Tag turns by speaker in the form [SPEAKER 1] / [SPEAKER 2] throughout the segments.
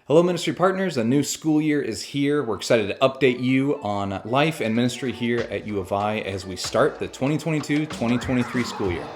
[SPEAKER 1] Hello, ministry partners. A new school year is here. We're excited to update you on life and ministry here at U of I as we start the 2022-2023 school year.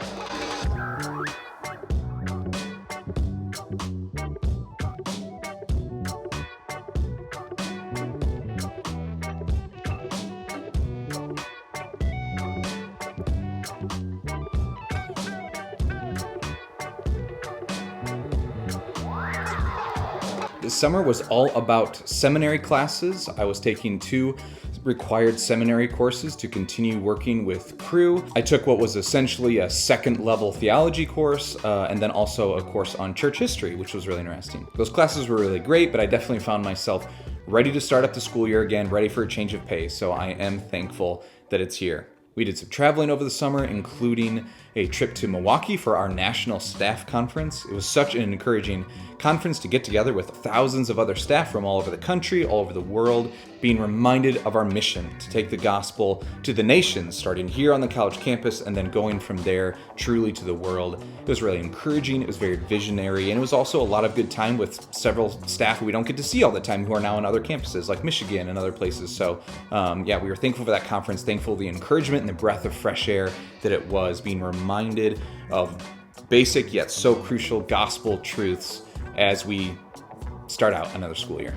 [SPEAKER 1] This summer was all about seminary classes. I was taking 2 required seminary courses to continue working with Crew. I took what was essentially a second level theology course, and then also a course on church history, which was really interesting. Those classes were really great, but I definitely found myself ready to start up the school year again, ready for a change of pace. So I am thankful that it's here. We did some traveling over the summer, including a trip to Milwaukee for our national staff conference. It was such an encouraging conference to get together with thousands of other staff from all over the country, all over the world, being reminded of our mission to take the gospel to the nations, starting here on the college campus and then going from there truly to the world. It was really encouraging, it was very visionary, and it was also a lot of good time with several staff who we don't get to see all the time who are now on other campuses like Michigan and other places. So we were thankful for that conference, thankful for the encouragement and the breath of fresh air that it was, being reminded of basic yet so crucial gospel truths as we start out another school year.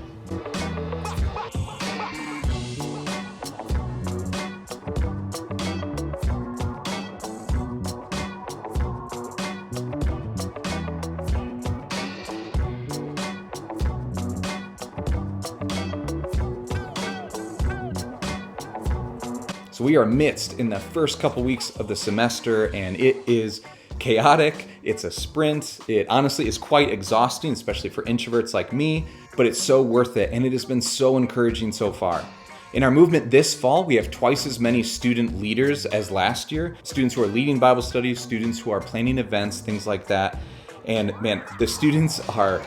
[SPEAKER 1] So we are amidst in the first couple weeks of the semester, and it is chaotic. It's a sprint. It honestly is quite exhausting, especially for introverts like me, but it's so worth it, and it has been so encouraging so far. In our movement this fall, we have twice as many student leaders as last year, students who are leading Bible studies, students who are planning events, things like that. And man, the students are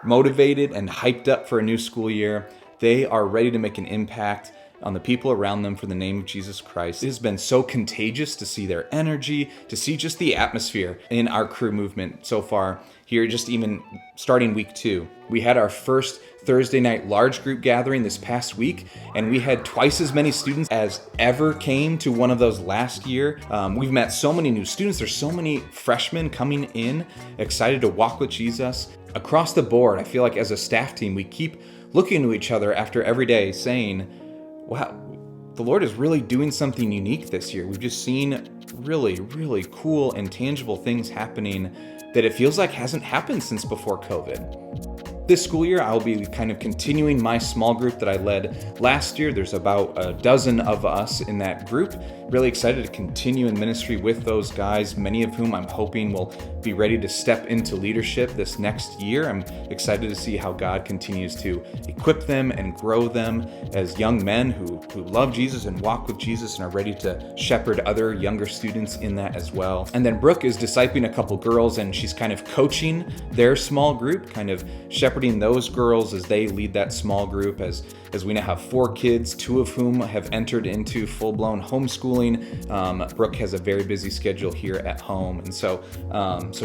[SPEAKER 1] motivated and hyped up for a new school year. They are ready to make an impact on the people around them for the name of Jesus Christ. It has been so contagious to see their energy, to see just the atmosphere in our Crew movement so far here, just even starting week 2. We had our first Thursday night large group gathering this past week, and we had twice as many students as ever came to one of those last year. We've met so many new students. There's so many freshmen coming in, excited to walk with Jesus. Across the board, I feel like as a staff team, we keep looking to each other after every day saying, wow, the Lord is really doing something unique this year. We've just seen really, really cool and tangible things happening that it feels like hasn't happened since before COVID. This school year, I'll be kind of continuing my small group that I led last year. There's about a dozen of us in that group. Really excited to continue in ministry with those guys, many of whom I'm hoping will be ready to step into leadership this next year. I'm excited to see how God continues to equip them and grow them as young men who love Jesus and walk with Jesus and are ready to shepherd other younger students in that as well. And then Brooke is discipling a couple girls, and she's kind of coaching their small group, kind of shepherding those girls as they lead that small group, as we now have 4 kids, 2 of whom have entered into full-blown homeschooling. Brooke has a very busy schedule here at home, and so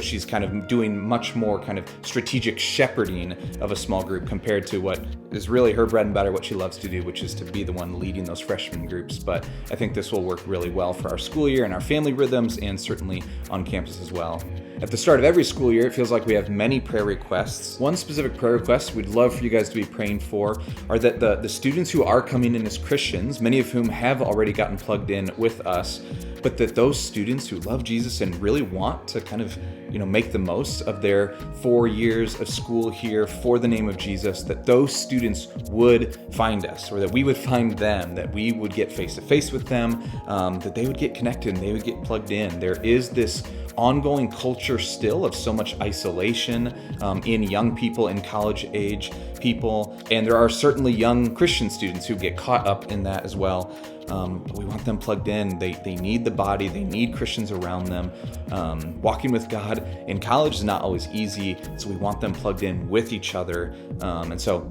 [SPEAKER 1] she's kind of doing much more kind of strategic shepherding of a small group compared to what is really her bread and butter, what she loves to do, which is to be the one leading those freshman groups. But I think this will work really well for our school year and our family rhythms, and certainly on campus as well. At the start of every school year, it feels like we have many prayer requests. One specific prayer request we'd love for you guys to be praying for are that the students who are coming in as Christians, many of whom have already gotten plugged in with us, but that those students who love Jesus and really want to kind of, make the most of their 4 years of school here for the name of Jesus, that those students would find us, or that we would find them, that we would get face to face with them, that they would get connected and they would get plugged in. There is this ongoing culture still of so much isolation in young people, in college age people, and there are certainly young Christian students who get caught up in that as well. We want them plugged in. They need the body. They need Christians around them. Walking with God in college is not always easy, so we want them plugged in with each other. And so,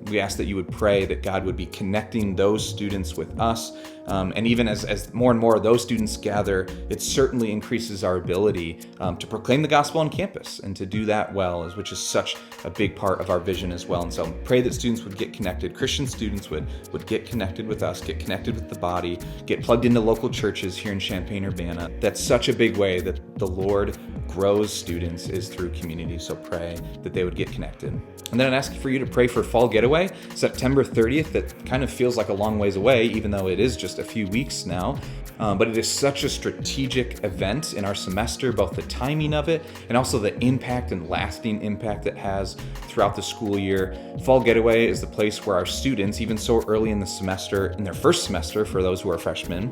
[SPEAKER 1] we ask that you would pray that God would be connecting those students with us. And even as more and more of those students gather, it certainly increases our ability to proclaim the gospel on campus and to do that well, which is such a big part of our vision as well. And so pray that students would get connected. Christian students would get connected with us, get connected with the body, get plugged into local churches here in Champaign-Urbana. That's such a big way that the Lord grows students is through community. So pray that they would get connected. And then I'd ask for you to pray for Fall Getaway, September 30th. That kind of feels like a long ways away, even though it is just a few weeks now. But it is such a strategic event in our semester, both the timing of it and also the impact and lasting impact it has throughout the school year. Fall Getaway is the place where our students, even so early in the semester, in their first semester for those who are freshmen,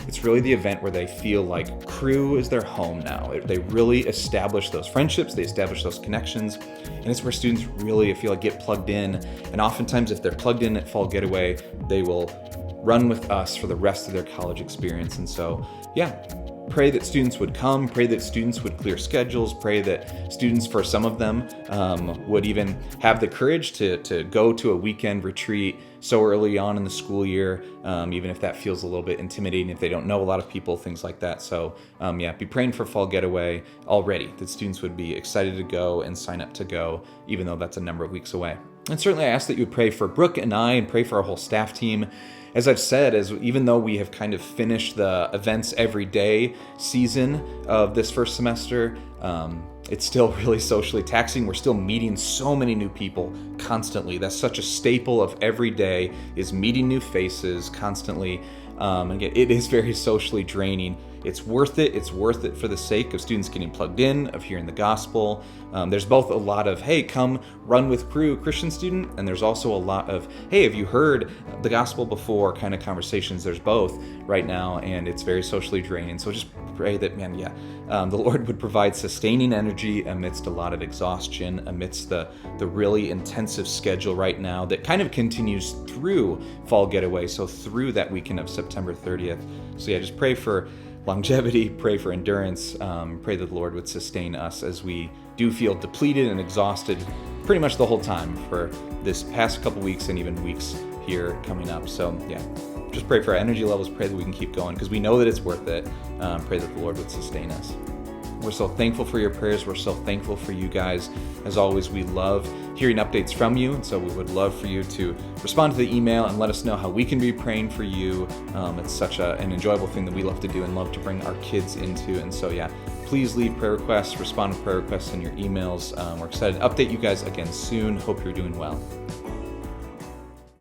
[SPEAKER 1] it's really the event where they feel like Cru is their home now. They really establish those friendships, they establish those connections, and it's where students really, I feel like, get plugged in. And oftentimes if they're plugged in at Fall Getaway, they will run with us for the rest of their college experience. And so, pray that students would come, pray that students would clear schedules, pray that students, for some of them, would even have the courage to go to a weekend retreat so early on in the school year, even if that feels a little bit intimidating, if they don't know a lot of people, things like that. So be praying for Fall Getaway already, that students would be excited to go and sign up to go, even though that's a number of weeks away. And certainly I ask that you would pray for Brooke and I, and pray for our whole staff team. As I've said, even though we have kind of finished the events every day season of this first semester, it's still really socially taxing. We're still meeting so many new people constantly. That's such a staple of every day, is meeting new faces constantly. And again, it is very socially draining. It's worth it. It's worth it for the sake of students getting plugged in, of hearing the gospel. There's both a lot of, hey, come run with Cru, Christian student, and there's also a lot of, hey, have you heard the gospel before kind of conversations. There's both right now, and it's very socially draining. So just pray that, the Lord would provide sustaining energy amidst a lot of exhaustion, amidst the really intensive schedule right now that kind of continues through Fall Getaway, so through that weekend of September 30th. So just pray for longevity, pray for endurance, pray that the Lord would sustain us as we do feel depleted and exhausted pretty much the whole time for this past couple weeks and even weeks here coming up. So just pray for our energy levels, pray that we can keep going because we know that it's worth it. Pray that the Lord would sustain us. We're so thankful for your prayers. We're so thankful for you guys. As always, we love hearing updates from you. And so we would love for you to respond to the email and let us know how we can be praying for you. It's such an enjoyable thing that we love to do and love to bring our kids into. And so, please leave prayer requests, respond to prayer requests in your emails. We're excited to update you guys again soon. Hope you're doing well.